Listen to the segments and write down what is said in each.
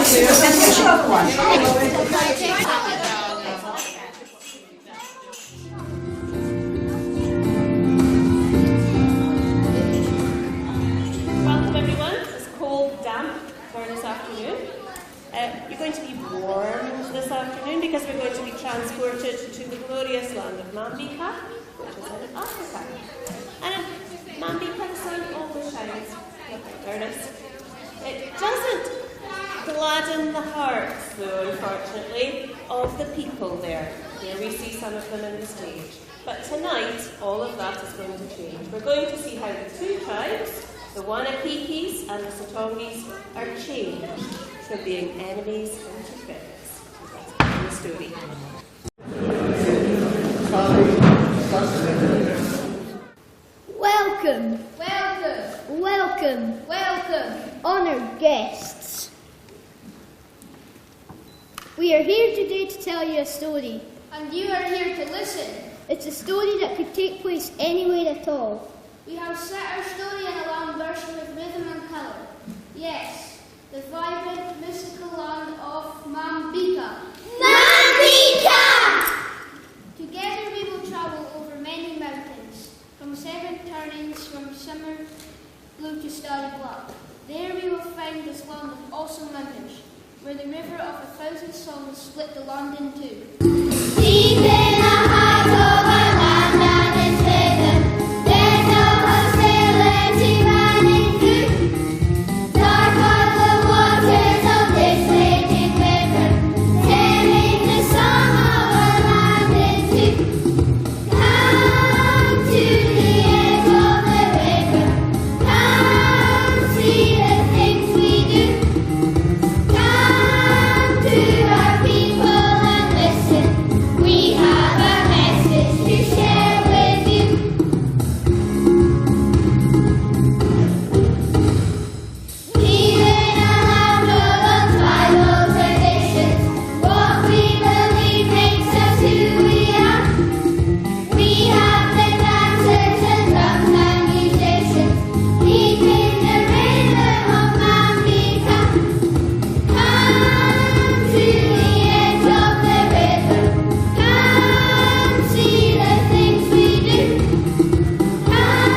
Welcome everyone. It's cold, damp for this afternoon. You're going to be warmed this afternoon because we're going to be transported to the glorious land of Mambika, which is in Africa. And in Mambika, the sun always shines. Ernest. It doesn't gladden the hearts, though, unfortunately, of the people there. Here we see some of them in the stage. But tonight, all of that is going to change. We're going to see how the two tribes, the Wanakikis and the Sotongis, are changed from being enemies into friends. That's the story. Welcome, welcome, welcome, welcome, honoured guests. We are here today to tell you a story. And you are here to listen. It's a story that could take place anywhere at all. We have set our story in a long version with rhythm and colour. Yes, the vibrant, mystical land of Mambika. Mambika! Together we will travel over many mountains, from 7 turnings from summer blue to starry black. There we will find this land of awesome mountains, where the river of 1,000 songs split the land in two. Deep in the heart of our land and its rhythm, there's no hostility running through. Dark are the waters of this raging river, tearing the song of our land in two. Come to the edge of the river, come see the things we do. Come to our people and listen. We have a message to share with you. We live in a land of tribal traditions. What we believe makes us who we are. We have the dancers and drums and musicians, keeping the rhythm of Mambika. Come to the edge of the river, come see the things we do. Come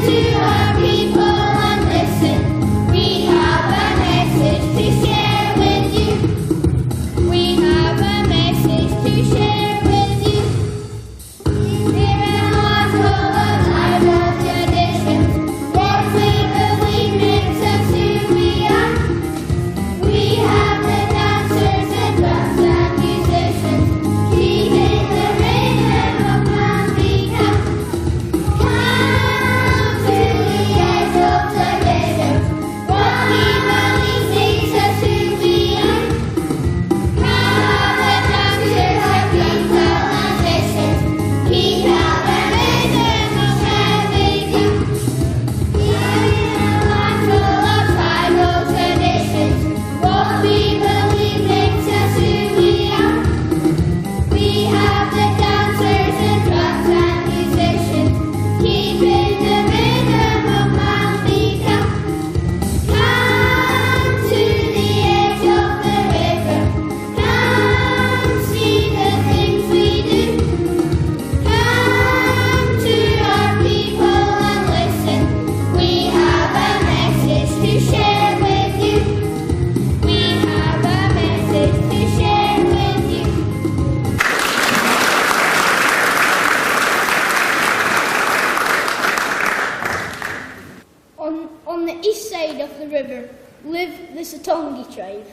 to our people and listen. We have a message to share with you. We have a message to share with you. We're in a land full of tribal traditions. What we believe makes us who we are. We have the dancers and drums and musicians, keeping the rhythm of Mambika. Come to the edge of the river. What we believe makes us who we are. We have the dancers and drums and musicians, keeping the rhythm of Mambika. We are in a land full of tribal traditions. What we believe makes us who we are. We have the dancers and drums and musicians, keeping the rhythm of Mambika. Come to the edge of the river, come see the things we do. Come to our people and listen. We have a message to share with you. We have a message to share with you. On the east side of the river live the Sotongi tribe.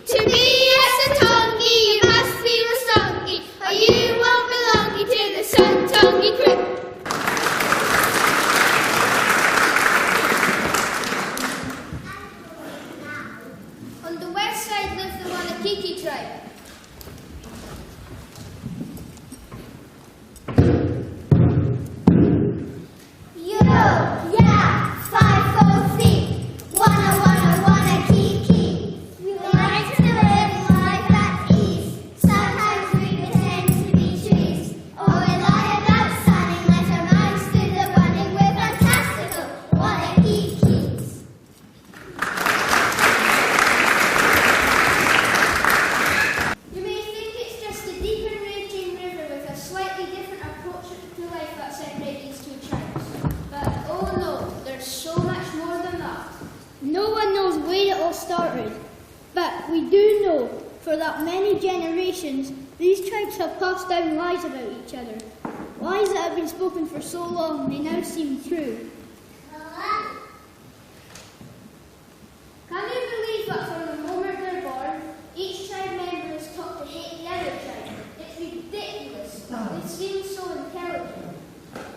To be a Sotongi, you must be Wasongi, or you won't belong to the Sotongi crew. No one knows where it all started, but we do know for that many generations these tribes have passed down lies about each other. Lies that have been spoken for so long they now seem true. Can you believe that from the moment they're born, each tribe member is taught to hate the other tribe? It's ridiculous. They seem so intelligent.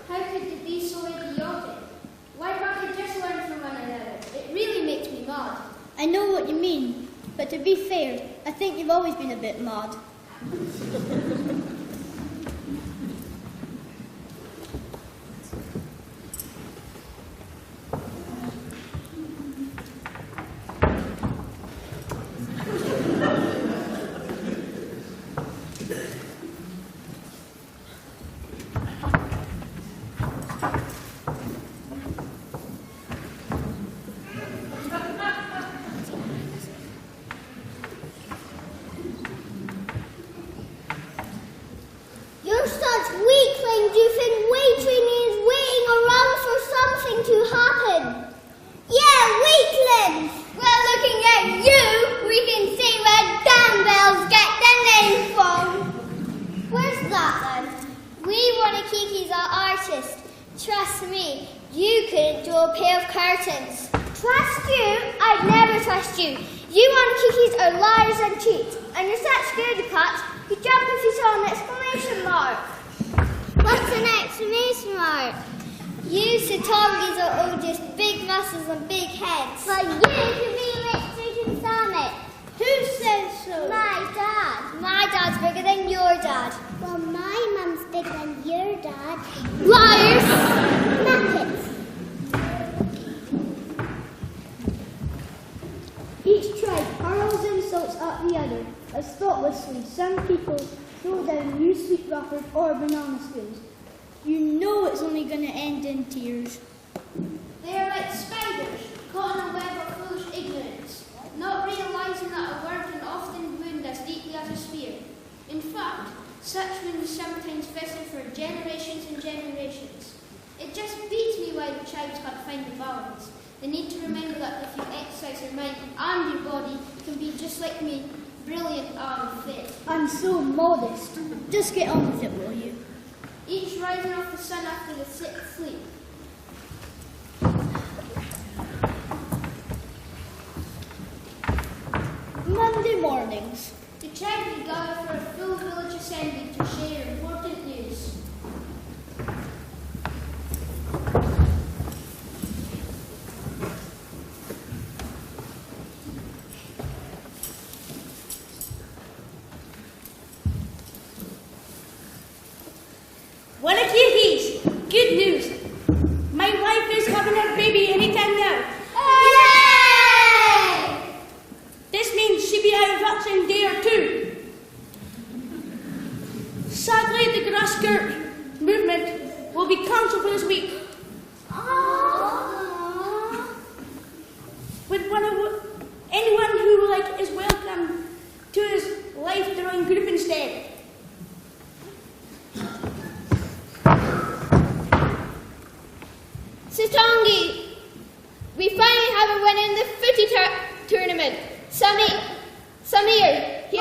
How could they be so idiotic? Why can't they just learn from one another? It really makes me mad. I know what you mean, but to be fair, I think you've always been a bit mad. You're such weaklings. You've been waiting around for something to happen. Yeah, weaklings. Well, looking at you, we can see where dumbbells get their name from. Where's that then? We Wanakikis are artists. Trust me, you couldn't draw a pair of curtains. Trust you? I'd never trust you. You Wanakikis are liars and cheats, and you're such scaredy cats. You jump if you saw an exclamation mark. What's an exclamation mark? You Satongis are all just big muscles and big heads. But you can be Richard and Summit. Who says so? My dad. My dad's bigger than your dad. Well, my mum's bigger than your dad. Liars! Muppets. Each tribe hurls insults at the other, as thoughtlessly some people throw down new sweet wrappers or banana skins. You know it's only going to end in tears. They are like spiders, caught in a web of foolish ignorance, not realizing that a word can often wound as deeply as a spear. In fact, such wounds sometimes fester for generations and generations. It just beats me why the tribes can't find the balance. They need to remember that if you exercise your mind and your body, you can be just like me, brilliant and fit. I'm so modest. Just get on with it, will you? Each rising of the sun after the sixth sleep. Monday mornings. The tribes will gather for a full village assembly to share important news. Wanakikis, good news. My wife is having her baby anytime now. Yay! This means she'll be out of action in a day or two. Sadly, the grass skirt movement will be cancelled for this week. Anyone who is welcome to his life-throwing group instead. Sitongi, we finally have a winner in the footy tournament. Samir, he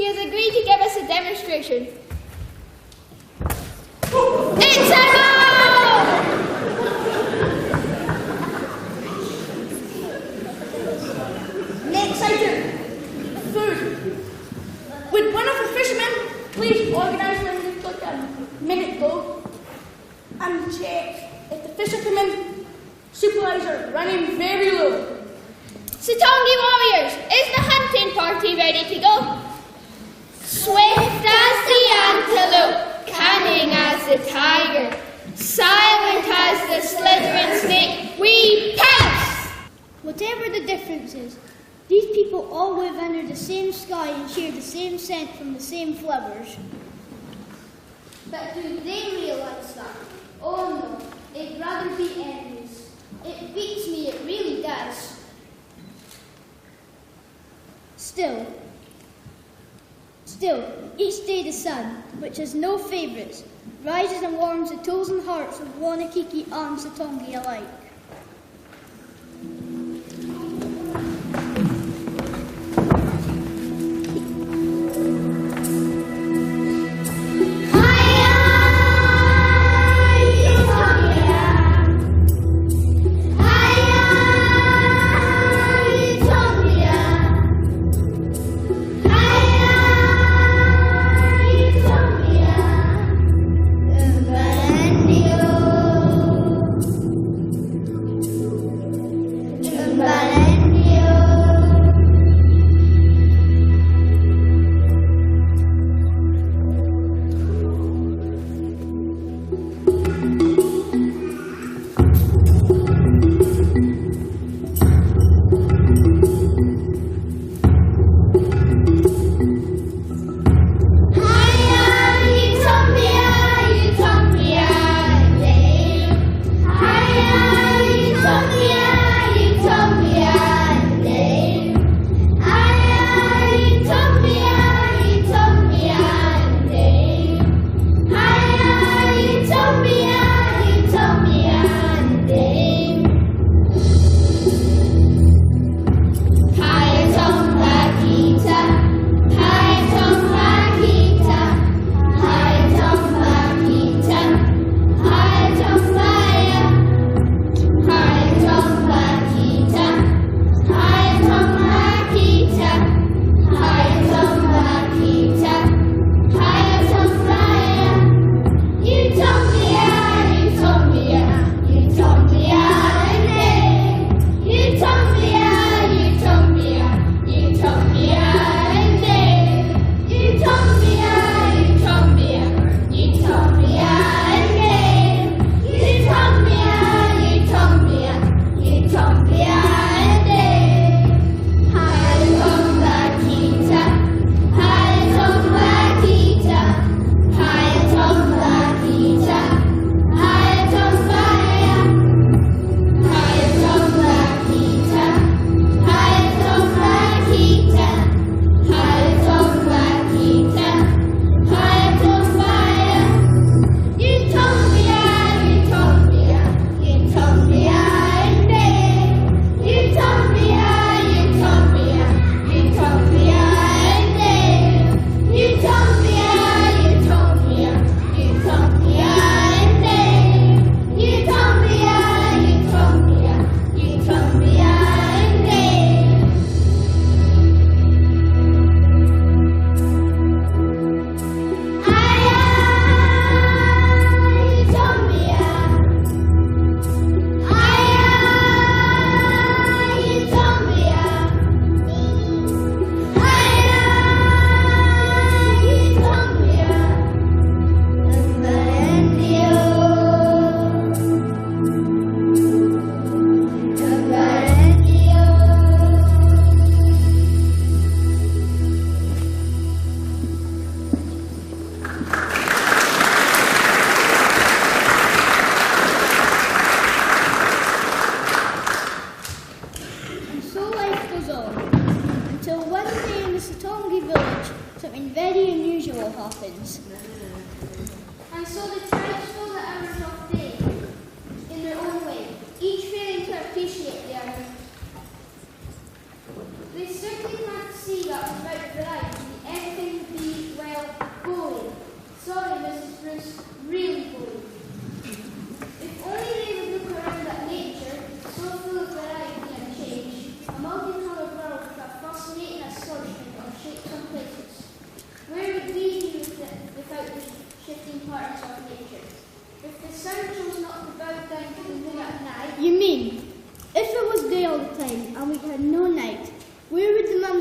has agreed to give us a demonstration. It's a goal! Next item, food. Would one of the fishermen please organise when we've got a minute go and check if the fishermen supplies are running very low. Sitongi warriors, is the hunting party ready to go? Swift as the antelope, cunning as the tiger, silent as the slithering snake, we pounce! Whatever the difference is, these people all live under the same sky and share the same scent from the same flowers. But do they realise that? Oh no, they'd rather be enemies. It beats me, it really does. Still, each day the sun, which has no favourites, rises and warms the toes and hearts of Wanakiki and Satongi alike.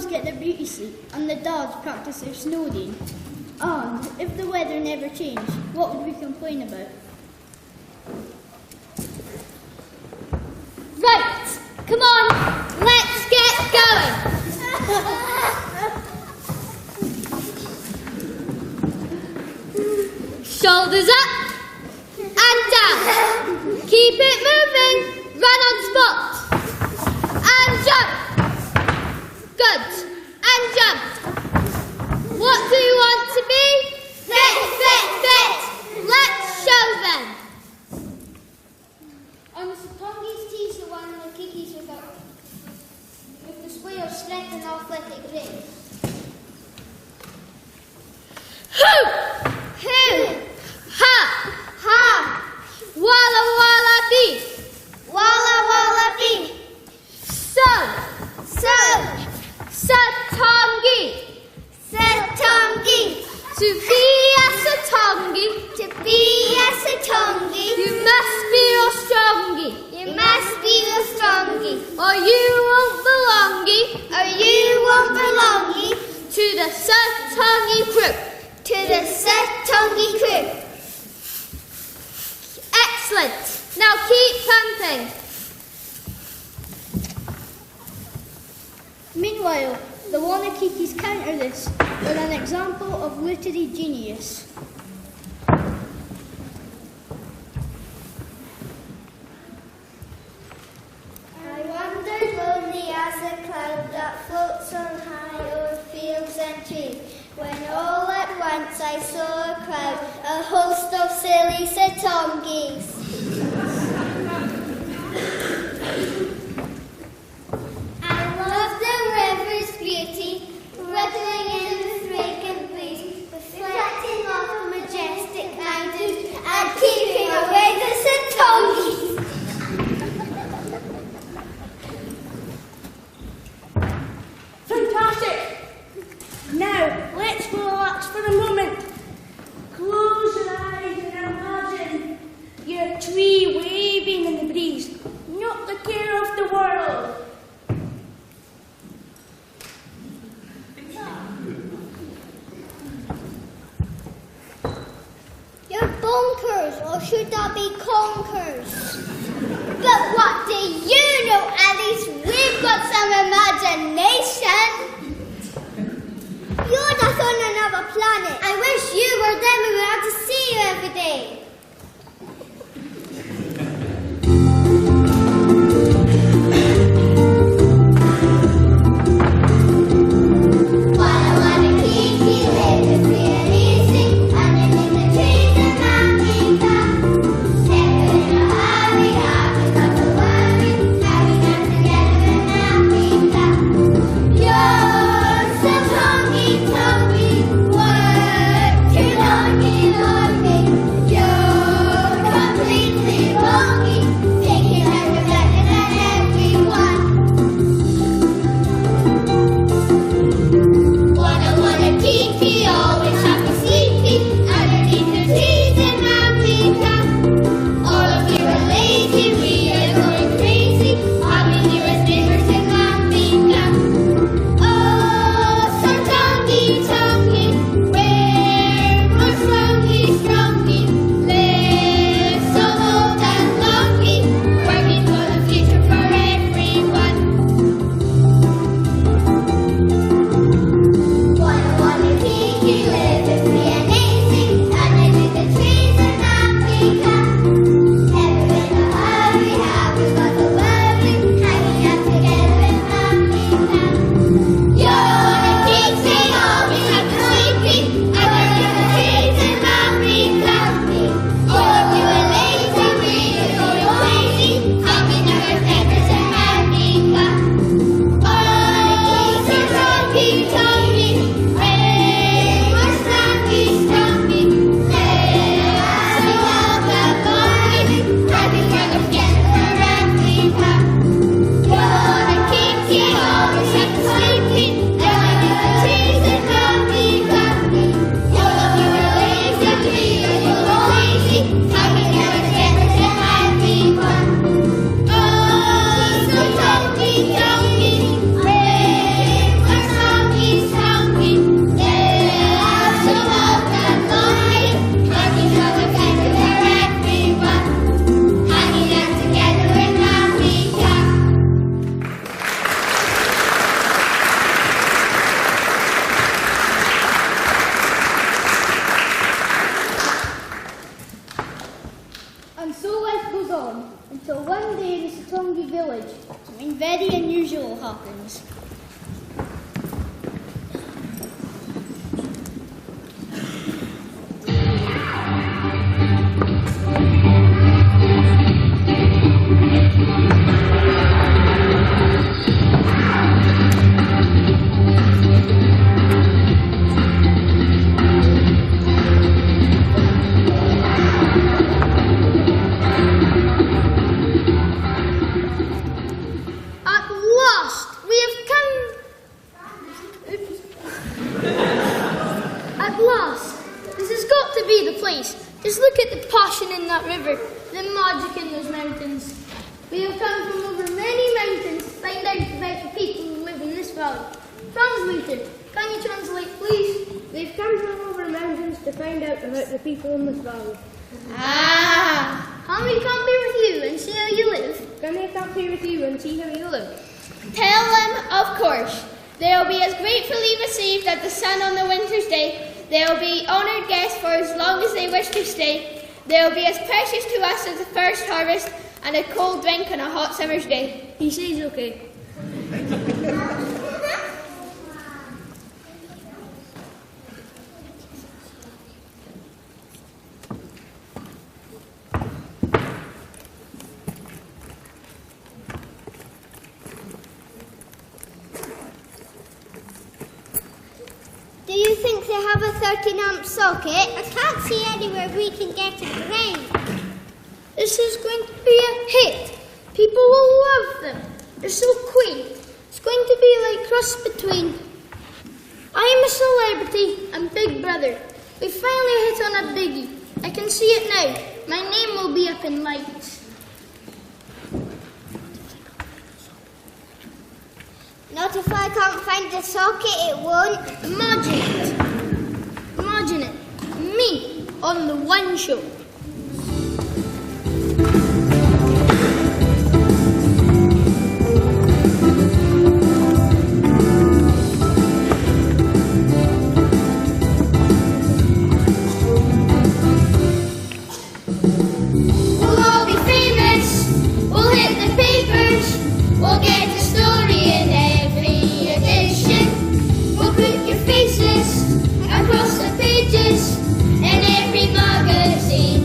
Mums get their beauty sleep and the dads practice their snowing. And if the weather never changed, what would we complain about? Right, come on, let's get going. Shoulders up and down. Keep it moving. Run on spot. And jump. Good. And jump. What do you want to be? Fit, fit, fit. Let's show them. On the Satongi's tees, the one on the Kikis with display of strength and athletic grace. Hoo! Ha! Ha! Walla walla bee! Walla walla bee! Satongi! Satongi! To be a Satongi! To be a Satongi! You must be a strongy! You must be a strongy! Or you won't belongy! Or you won't belongy! To the Satongi crew! To the Satongi crew! Excellent! Now keep pumping! Meanwhile, the Wanakikis counter this with an example of literary genius. I wander lonely as a cloud that floats on high o'er fields and trees, when all at once I saw a crowd, a host of silly Satongis. I love the river's beauty, rippling in the fragrant breeze, reflecting off majestic mountains and keeping away the Satongis. Fantastic! Now, let's relax for a moment. Close your eyes and imagine your tree waving in the breeze, not the care of the world. You're bonkers, or should that be conkers? But what do you know? At least we've got some imagination. You're not on another planet. I wish you were there. We would have to see you every day. Wanna keep you living free and easy, and in the trees and mountain top. Never in a hurry, having not to worry, having us together in mountain top. You're so tongy, work too longy, lonely. You're And so life goes on, until one day in the Satongi village, something very unusual happens. Just look at the passion in that river, the magic in those mountains. We have come from over many mountains to find out about the people who live in this valley. Translator, can you translate, please? They've come from over mountains to find out about the people in this valley. Ah! Can we come here with you and see how you live? Can they come here with you and see how you live? Tell them, of course. They will be as gratefully received as the sun on the winter's day. They will be honoured guests for as long as they wish to stay. They will be as precious to us as the first harvest and a cold drink on a hot summer's day. He says okay. Do you think they have a 13-amp socket? I can't see anywhere we can get a grain. This is going to be a hit. People will love them. They're so quaint. It's going to be like cross between I Am a Celebrity and Big Brother. We finally hit on a biggie. I can see it now. My name will be up in lights. Not if I can't find the socket, it won't. Imagine it. Imagine it. Me on the One Show. We'll all be famous. We'll hit the papers. We'll get a story in every edition. We'll put your faces across the pages in every magazine.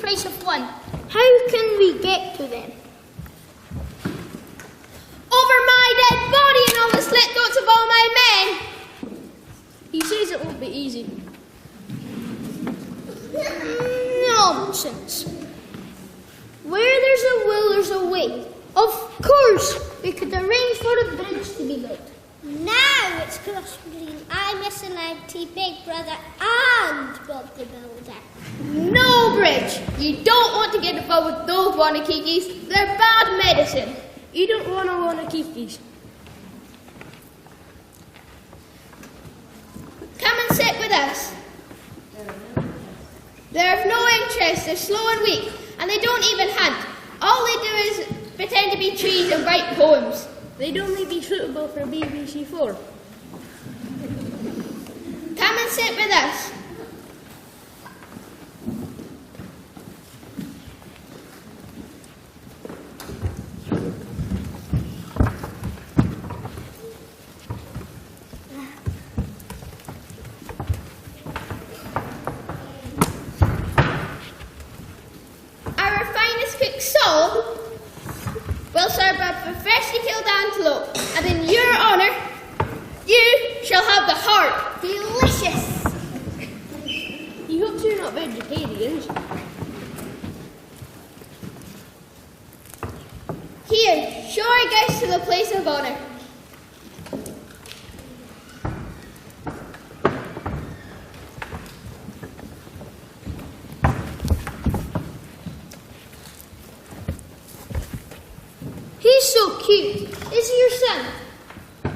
price of one. How can we get to them? Over my dead body and all the slit throats of all my men. He says it won't be easy. Nonsense. Where there's a will, there's a way. Of course, we could arrange for a bridge to be built. Now it's cross between I, Miss and Auntie, Big Brother and Bob the Builder. No bridge. You don't want to get involved with those wanakikis. They're bad medicine. You don't want to keep these. Come and sit with us. They're of no interest, they're slow and weak, and they don't even hunt. All they do is pretend to be trees and write poems. They'd only be suitable for BBC4. Come and sit with us. Will serve up a freshly killed antelope, and in your honour, you shall have the heart. Delicious! He hopes you're not vegetarians. Here, show our guests to the place of honour. He's so cute. Is he your son?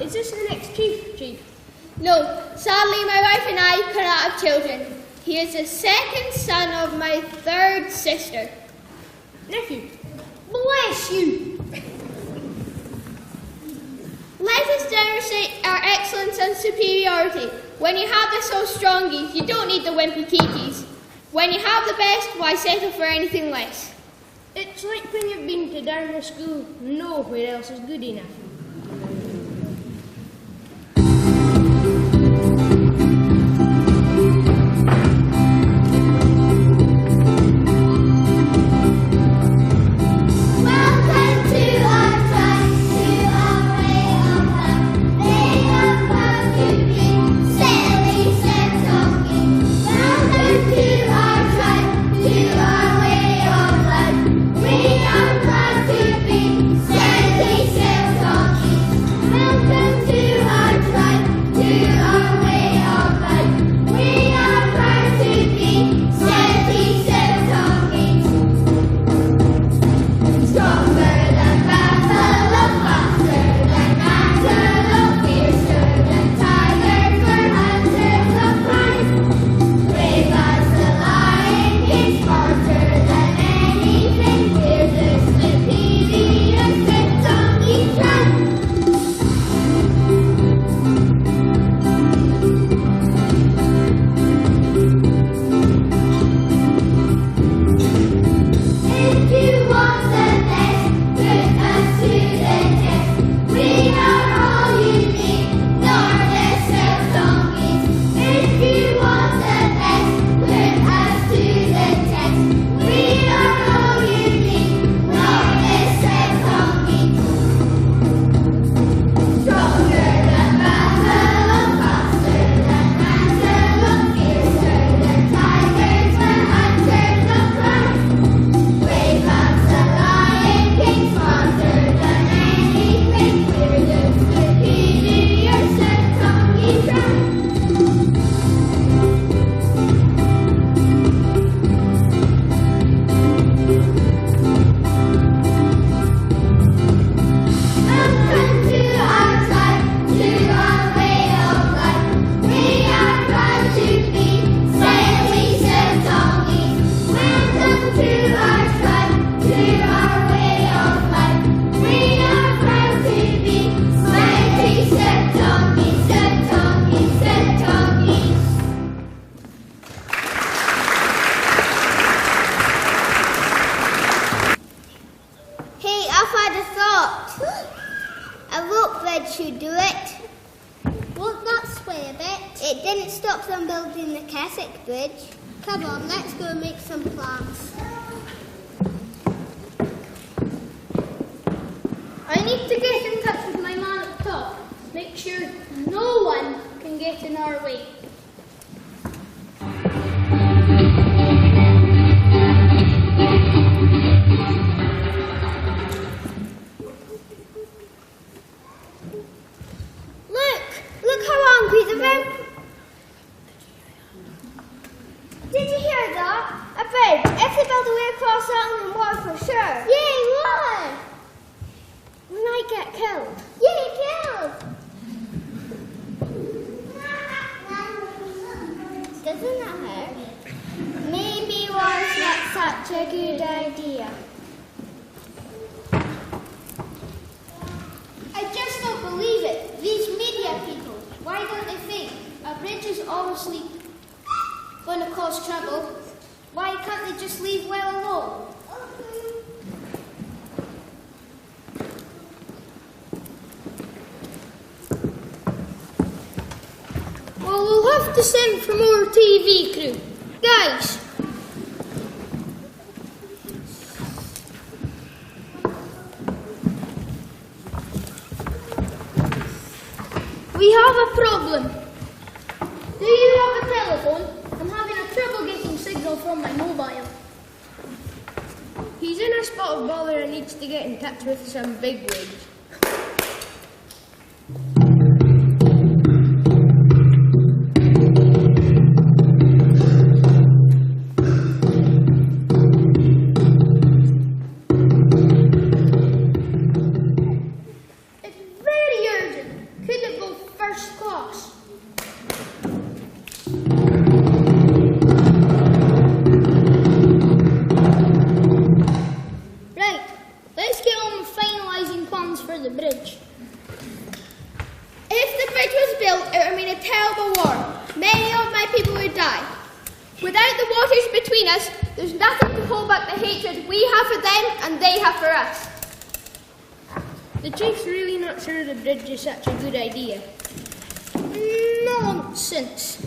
Is this the next chief? No, sadly my wife and I cannot have children. He is the second son of my third sister. Nephew. Bless you! Let us demonstrate our excellence and superiority. When you have the so strongies, you don't need the wimpy kikis. When you have the best, why settle for anything less? It's like when you've been to Dharma school, nowhere else is good enough. It didn't stop them building the Keswick Bridge. Come on, let's go and make some plans. get in our way. Look how angry the bird. Did you hear that? A bird. If they build a way across that and war for sure. Yay, what? We might get killed. Yay, killed. Doesn't that hurt? Maybe war's not such a good idea. I just don't believe it. These media people, why don't they think a bridge is obviously going to cause trouble? Why can't they just leave well alone? Well, we'll have to send for more TV crew. Guys! We have a problem. Do you have a telephone? I'm having a trouble getting signal from my mobile. He's in a spot of bother and needs to get in touch with some bigwigs. Without the waters between us, there's nothing to hold back the hatred we have for them and they have for us. The chief's really not sure the bridge is such a good idea. Nonsense.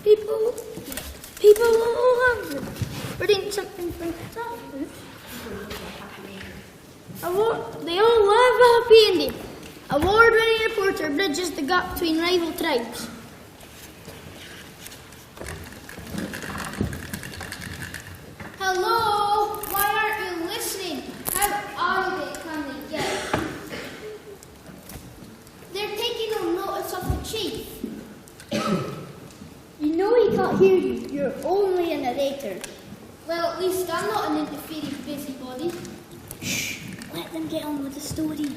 People all have them. But ain't something fantastic. They all love a happy ending. Award-winning reporter bridges the gap between rival tribes. Hello? Why aren't you listening? How arrogant can they get? They're taking no notice of the chief. You know he can't hear you. You're only a narrator. Well, at least I'm not an interfering busybody. Shh. Let them get on with the story.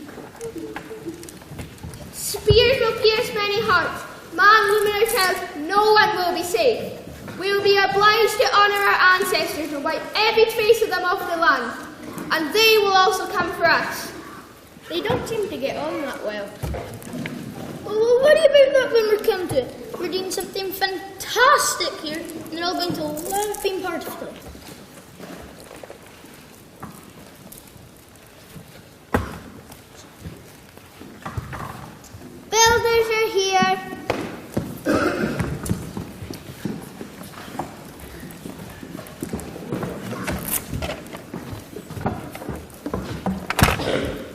Spears will pierce many hearts. Man, woman, or child, no one will be safe. We will be obliged to honour our ancestors and wipe every trace of them off the land. And they will also come for us. They don't seem to get on that well. Well, what about that when we come to it? We're doing something fantastic here, and they're all going to love being part of it. Builders are here.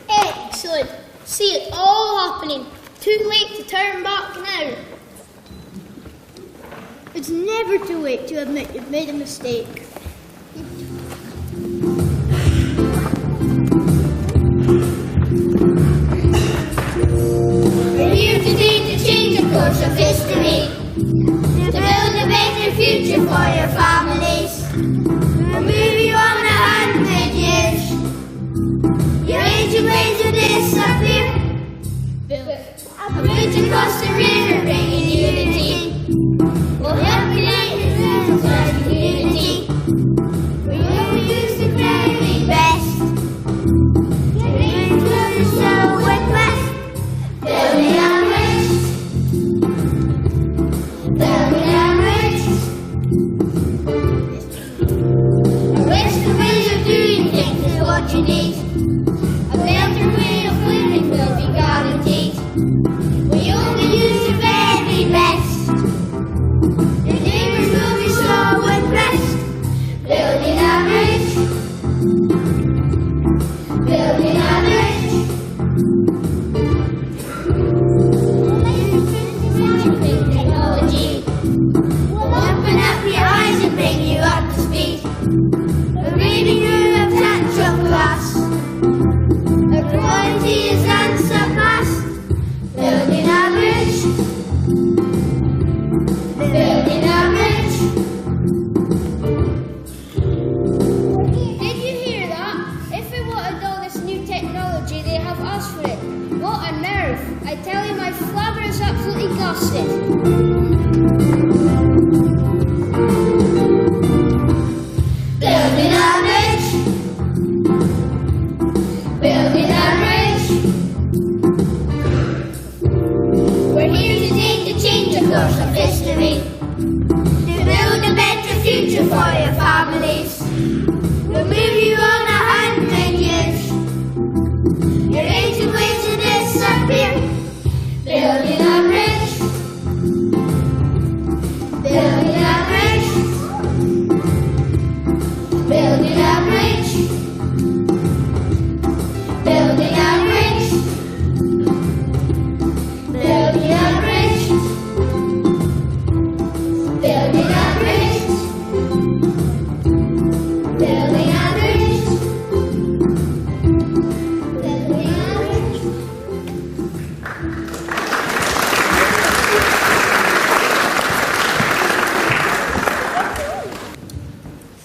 Excellent. See it all happening. Too late to turn back now. It's never too late to admit you've made a mistake. We're here today to change the course of history, to build a better future for your families. We'll move you on 100 years. Your ancient ways will disappear. A bridge across the river bringing unity. We'll help create a sense of community. We will use the very best. Bring to the south and west. Building our bridge. Building our bridge. A western way of doing things is what you need. A better way of living will be guaranteed. We only use the very best. A reading room of touch of glass. A quality is unsurpassed. Building a bridge. Building a bridge. Did you hear that? If we wanted all this new technology, they have us for it. What a nerve! I tell you, my flabber is absolutely gusted. Building a bridge. Building a bridge. We're here today to change the course of history. To build a better future for your families. We'll move you on 100 years. Your ancient ways to disappear. Building a bridge. Building a bridge. Building a bridge. Building a bridge. Building a bridge. Building a bridge. Building a bridge. Building a bridge.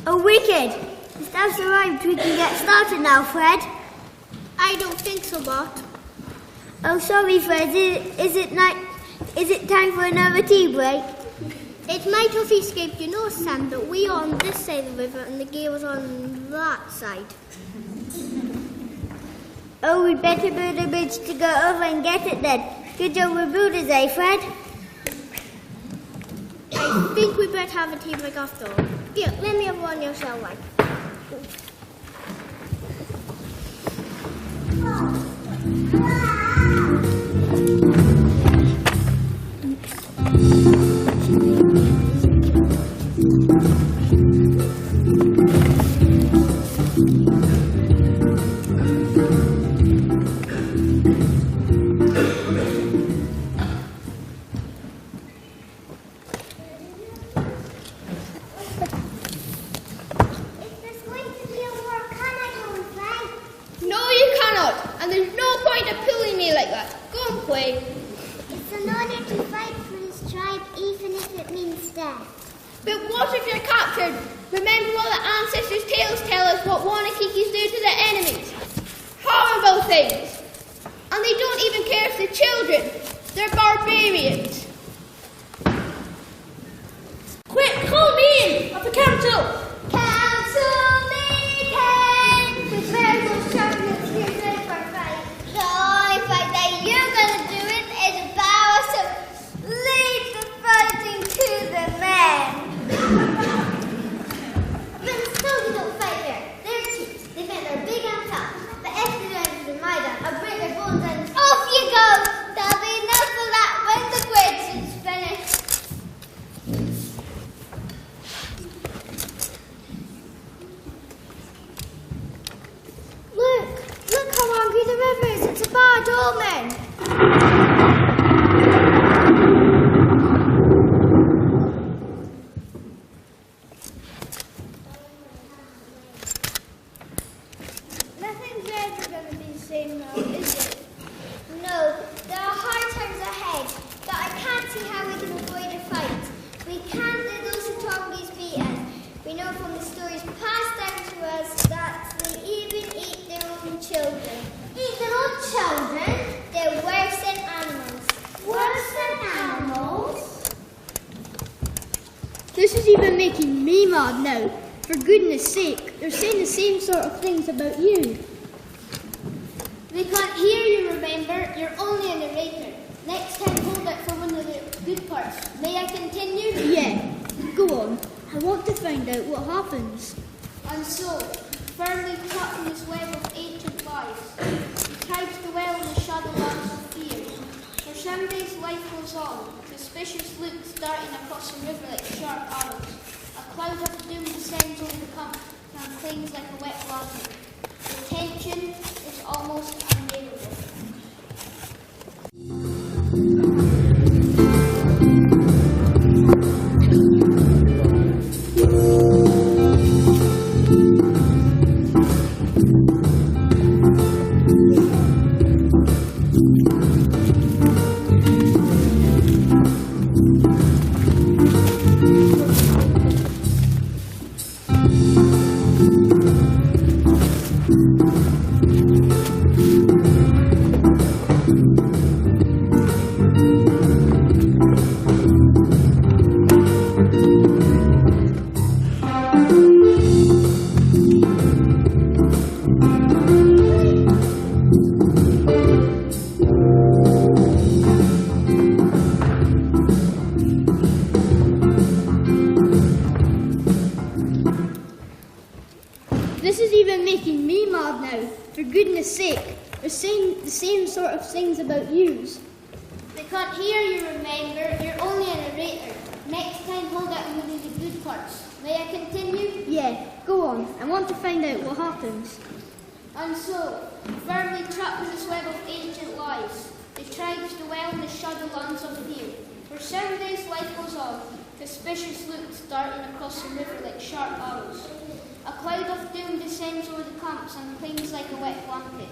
Oh, wicked! The staff's arrived. We can get started now, Fred. I don't think so, Bart. Oh, sorry, Fred. Is it time for another tea break? It might have escaped your nose, Sam, but we are on this side of the river and the gale was on that side. Oh, we'd better build a bridge to go over and get it then. Good job with builders, eh, Fred? I think we better have a tea break after all. Here, let me have one on your shell light. No, you cannot, and there's no point of pulling me like that. Go and play. It's an honor to fight for his tribe, even if it means death. But what if you're captured? Remember what the ancestors' tales tell us what Wanakikis do to their enemies. Horrible things. And they don't even care if they're children. They're barbarians. Quick, call me in at the council. Council meeting! Prepare those champions here ready for fight. The only fight that you're gonna do it is allow us to lead the fighting to the men. But still you don't fight there. They're chiefs. They think they're big and tough. But if they don't enter the Maidan, I'll break their bones and off you go! There'll be enough of that when the bridge is finished. Look how hungry the river is. It's a bad omen. Nothing's ever going to be the same now, is it? No, there are hard times ahead, but I can't see how we can avoid a fight. We can't let those Tongies beat us. We know from the stories passed down to us that they even eat their own children. Eat their own children? They're worse than animals. Worse than animals? This is even making me mad now. For goodness sake, they're saying the same sort of things about you. They can't hear you, remember? You're only a narrator. Next time, hold it for one of the good parts. May I continue? Yeah, go on. I want to find out what happens. And so, firmly caught in this web of ancient lies, the tribes dwell in the shadowlands of fear. For some days life goes on, suspicious looks darting across the river like sharp arrows. A cloud of doom descends over the camp and clings like a wet blanket. The tension is almost unbearable. This is even making me mad now. For goodness sake, they're saying the same sort of things about yous. They can't hear you, remember. You're only a narrator. Next time, hold out only the good parts. May I continue? Yeah, go on. I want to find out what happens. And so, firmly trapped in this web of ancient lies, the tribes dwell in the shadowlands of fear. For 7 days life goes on, suspicious looks darting across the river like sharp arrows. A cloud of doom descends over the camps and clings like a wet blanket.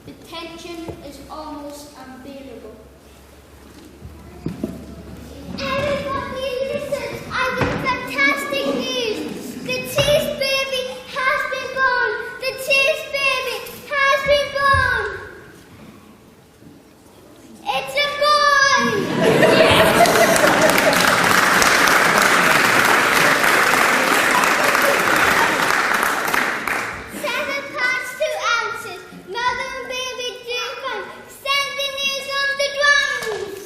The tension is almost unbearable. Everybody listen, I've got fantastic news. The Cheese Baby has been born. The Cheese Baby has been born. It's a boy. 7 pounds 2 ounces. Mother and baby do fun. Send the news on the drums.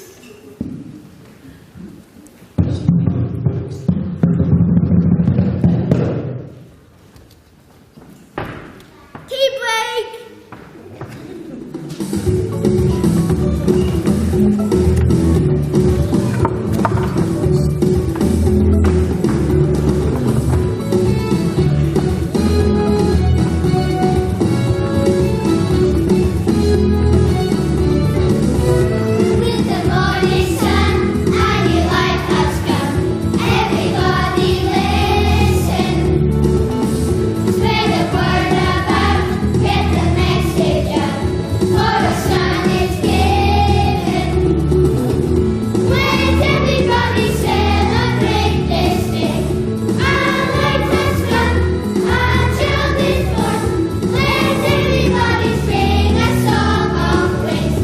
Tea break. With the morning sun, a new life has come. Everybody listen. Spread the word about, get the message out, for the sun is given. Let everybody celebrate this day. Our light has come, our child is born. Let everybody sing a song of praise.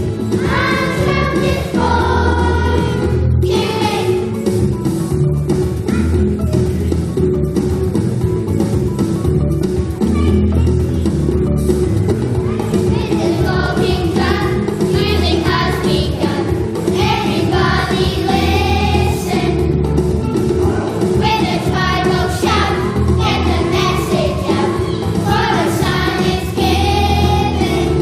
Our child is born today. With the talking drum, music has begun. Everybody listen. With the tribal shout, get the message out, for the sun is given.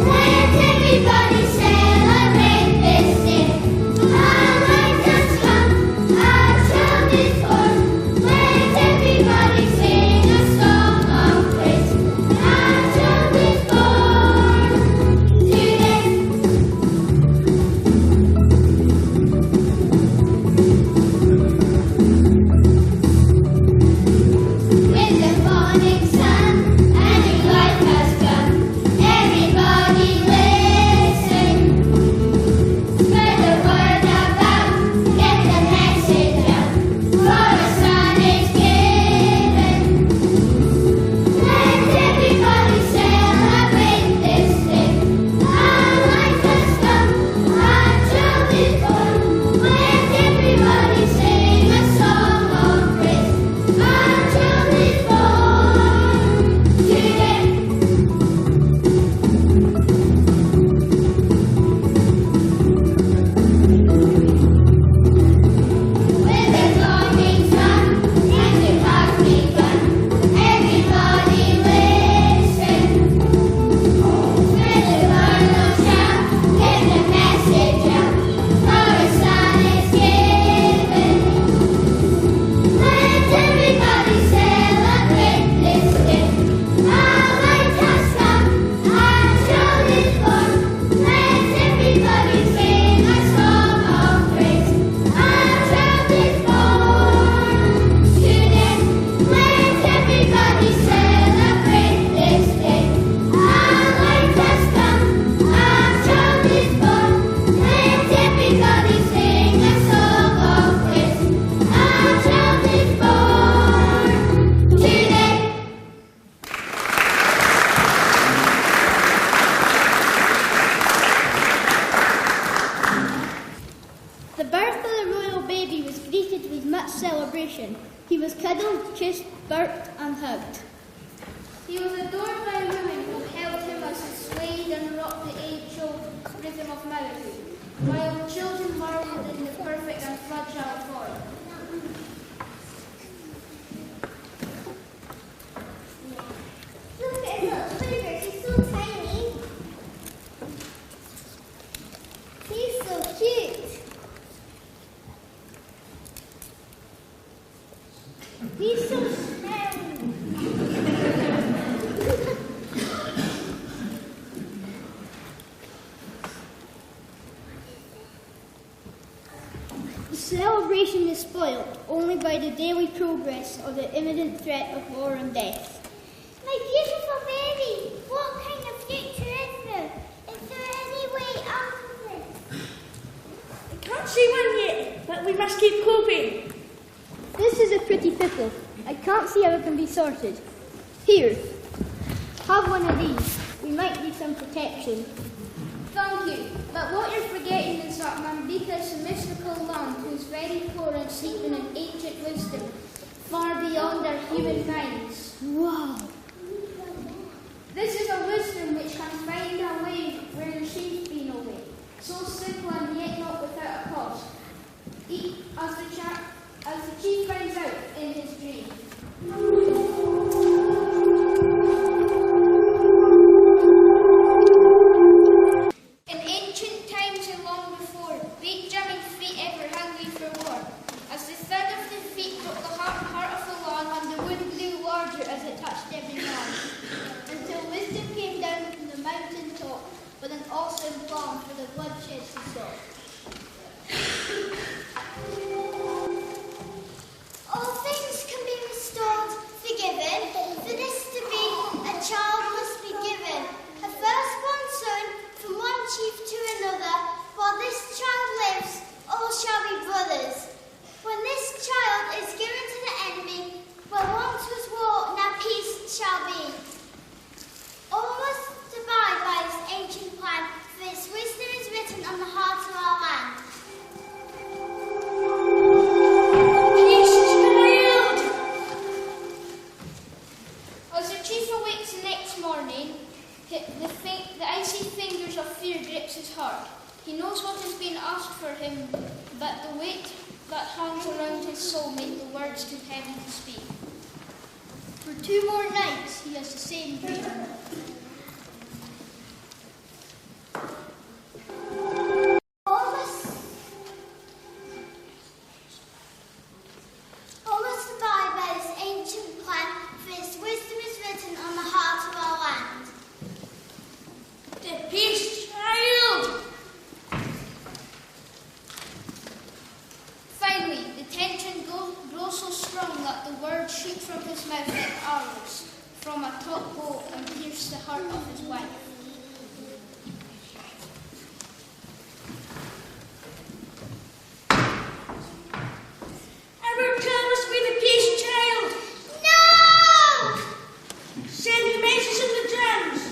Let everybody celebrate this day. Our light has come, our child is born. Let everybody sing a song of praise. Our child is born today. With the morning sun, a new life has come. Everybody listen. Spread the word about, get the message out, for the sun is given. Let everybody celebrate this day. Our light has come, our child is born. Let everybody sing a song of praise. Our child is born today. With the morning sun, music has begun. Everybody listen. Spread the word of shout, get the message out, for the sun is given. Let everybody celebrate this day. Our light has come, our child is born. Let everybody sing a song of praise. Our child is born today. Let everybody celebrate this day. Our light has come, our child is born. Let everybody sing a song of praise. Our child is born today. The birth of the royal baby was greeted with much celebration. He was cuddled, kissed, burped, and hugged. He was adored by women who held him as he swayed and rocked the age-old rhythm of melody, while children marveled in the perfect and fragile form. spoilt only by the daily progress of the imminent threat of war and death. My beautiful baby, what kind of future is there? Is there any way out of this? I can't see one yet, but we must keep coping. This is a pretty pickle. I can't see how it can be sorted. Here, have one of these. We might need some protection. Thank you, but what you're forgetting is that Mandika is a mystical land whose very core is sleeping in ancient wisdom, far beyond our human minds. Wow! This is a wisdom which can find a way where there seems to be no way, so simple and yet not without a cost, as the chief finds out in his dream. In ancient times and long before, great jamming feet ever hungry for war. As the thud of the feet broke the heart of the lawn, and the wind blew larger as it touched every man. Until wisdom came down from the mountain top with an awesome plan for the bloodshed to stop. All things can be restored, forgiven. For this to be, a child must be given. A firstborn son from one chief to another. While this child lives, all shall be brothers. When this child is given to the enemy, where once was war, now peace shall be. All must abide by this ancient plan, for its wisdom is written on the heart of our land. As the chief awakes the next morning, the icy fingers of fear grips his heart. He knows what has been asked for him, but the weight that hangs around his soul makes the words too heavy to speak. For 2 more nights, he has the same dream. All must abide by this ancient plan, for its wisdom is written on the heart of our land. The peace child! Finally, the tension grows so strong that the words shoot from his mouth like arrows from a top bow and pierce the heart of his wife. Ever promise me the peace child? No! Send the message in the drums.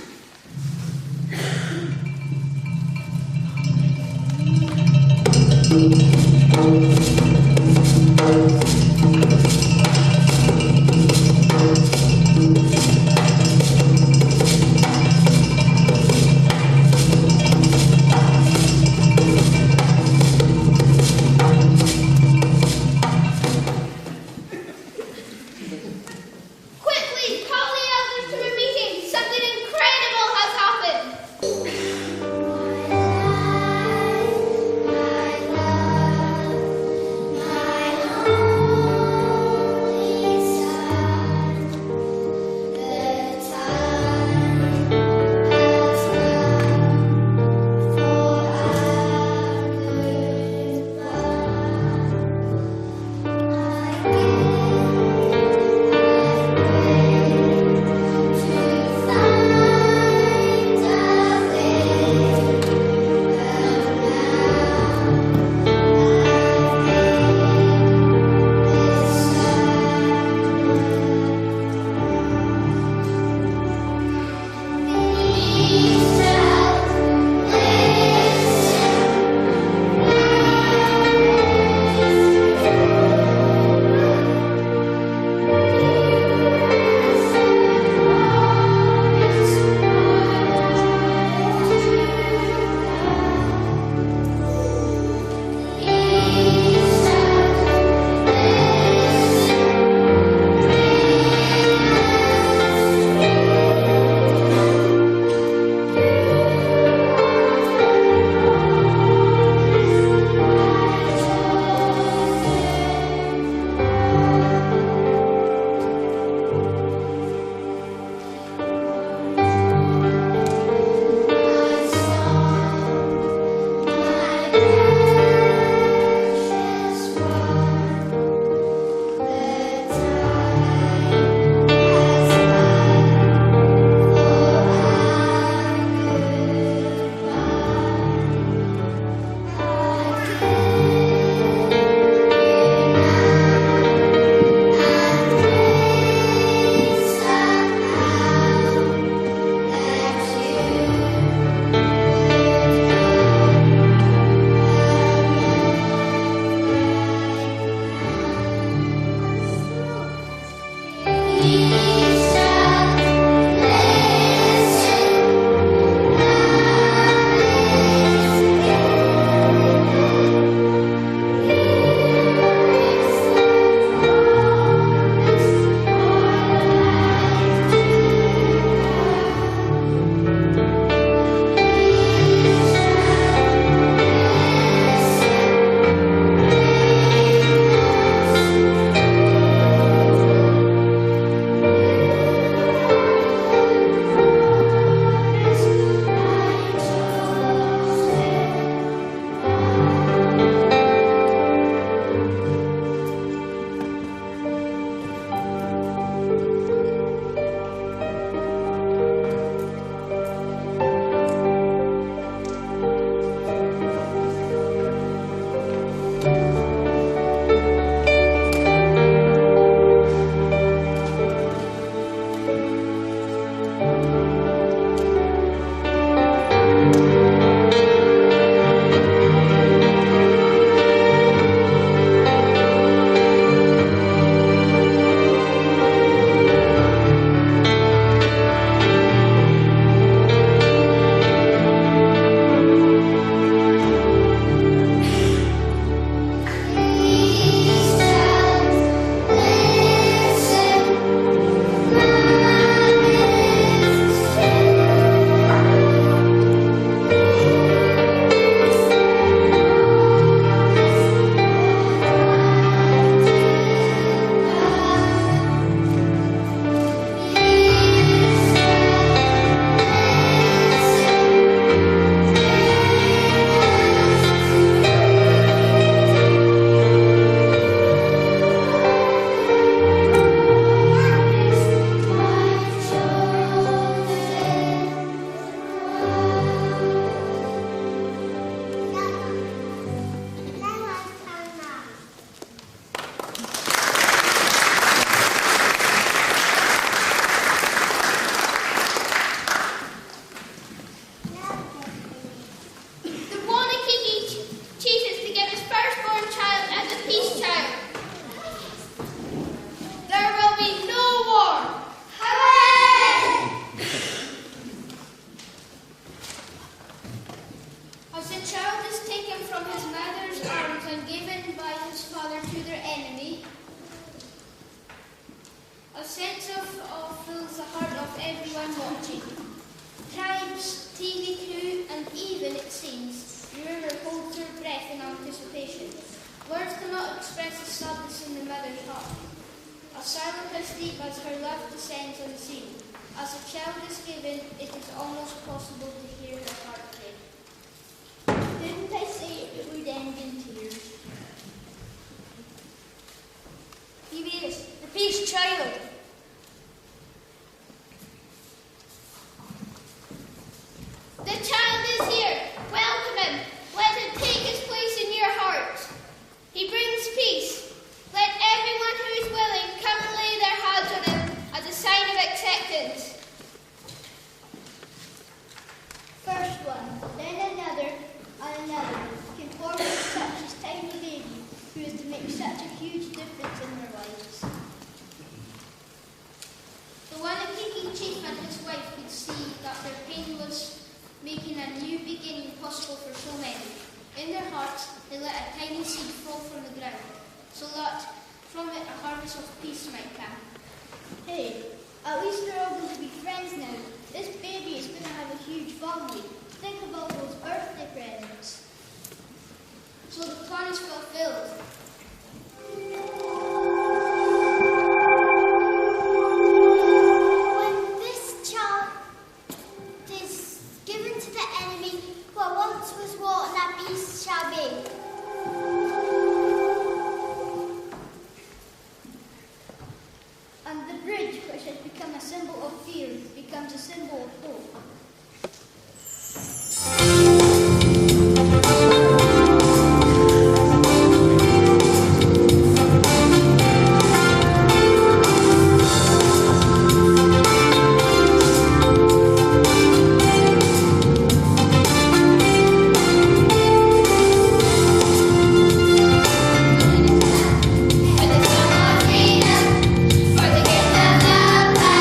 A sense of awe fills the heart of everyone watching. Tribes, TV crew, and even, it seems, the river holds her breath in anticipation. Words cannot express the sadness in the mother's heart. A silence as deep as her love descends on the scene. As a child is given, it is almost possible to hear her heart break. Didn't I say it would end in tears? He is the peace child. The child is here. Welcome him. Let him take his place in your heart. He brings peace. Let everyone who is willing come and lay their hands on him as a sign of acceptance. First one, then another, and another came forward to touch his tiny baby, who is to make such a huge difference in their lives. The one-taking chief and his wife could see that their pain was making a new beginning possible for so many. In their hearts, they let a tiny seed fall from the ground, so that from it a harvest of peace might come. Hey, at least they're all going to be friends now. This baby is going to have a huge family. Think of all those birthday presents. So the plan is fulfilled. When this child is given to the enemy, what once was war, and that peace shall be. And the bridge, which has become a symbol of fear, becomes a symbol of hope. For the song of freedom, for the gift of love.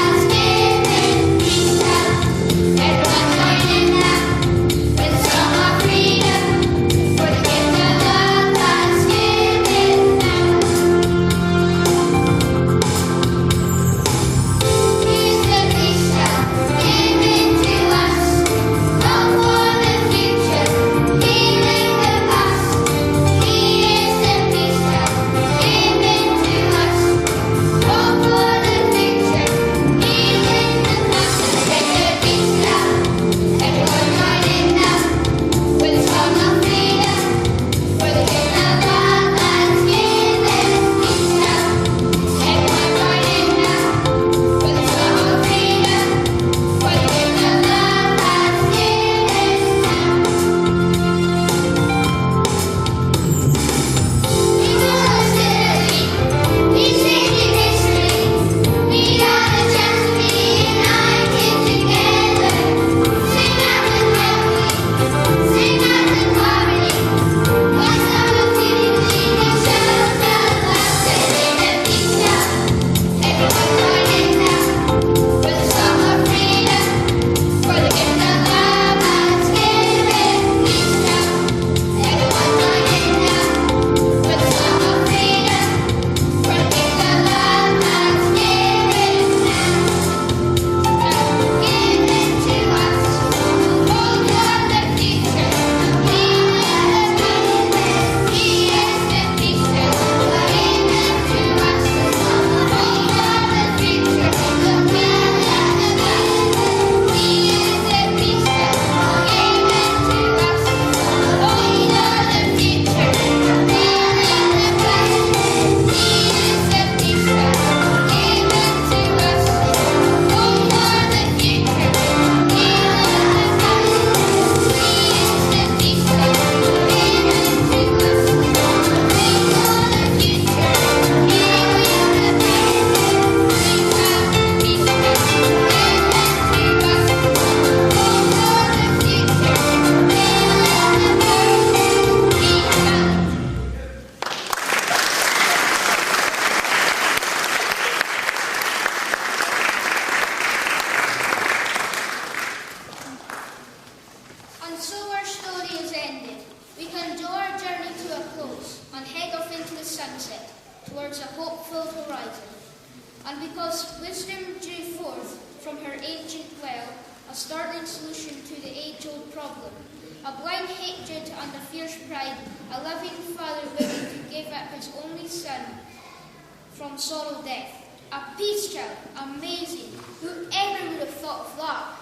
a blind hatred and a fierce pride, a loving father willing to give up his only son from sorrow death. A peace child, amazing. Whoever would have thought of that?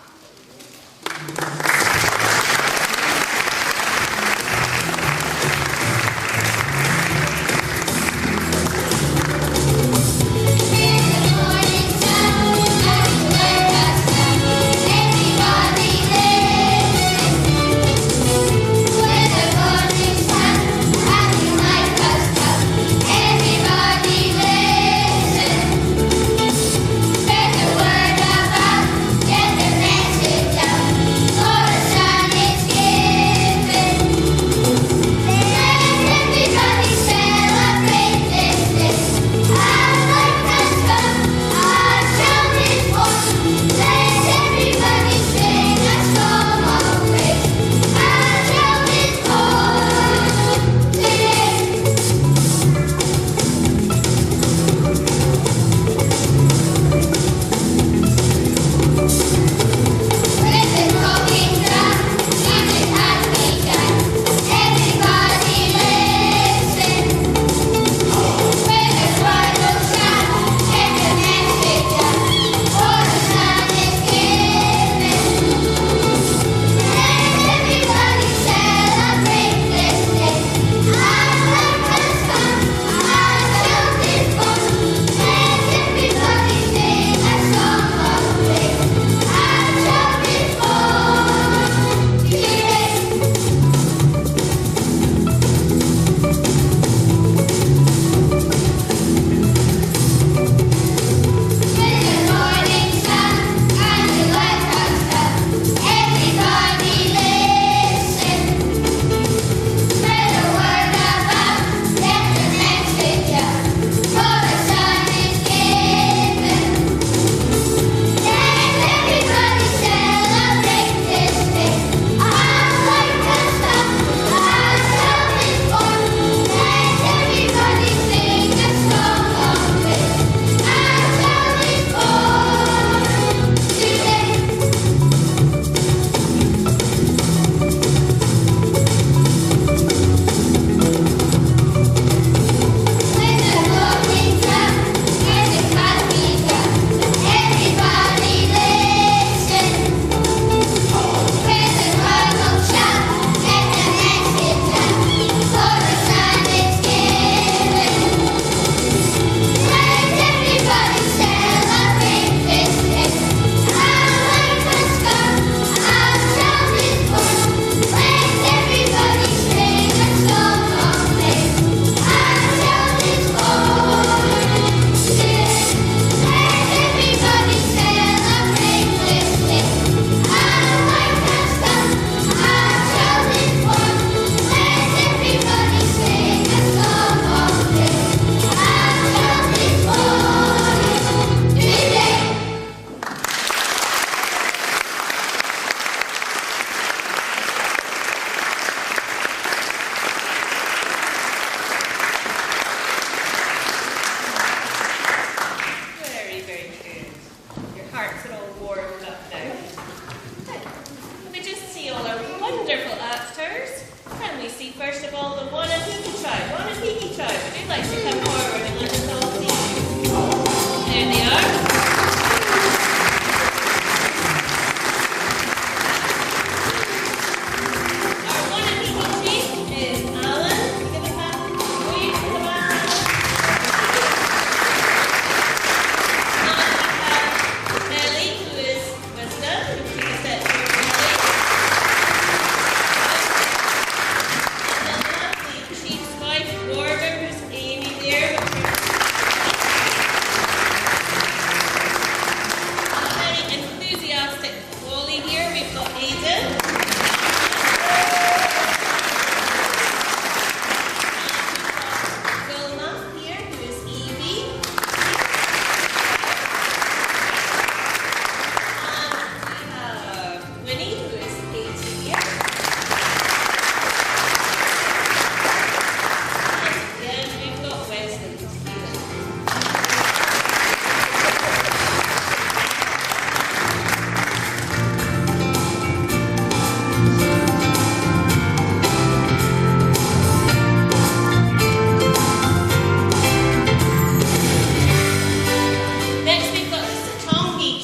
Here.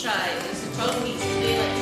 tribe is the Tongies, and they like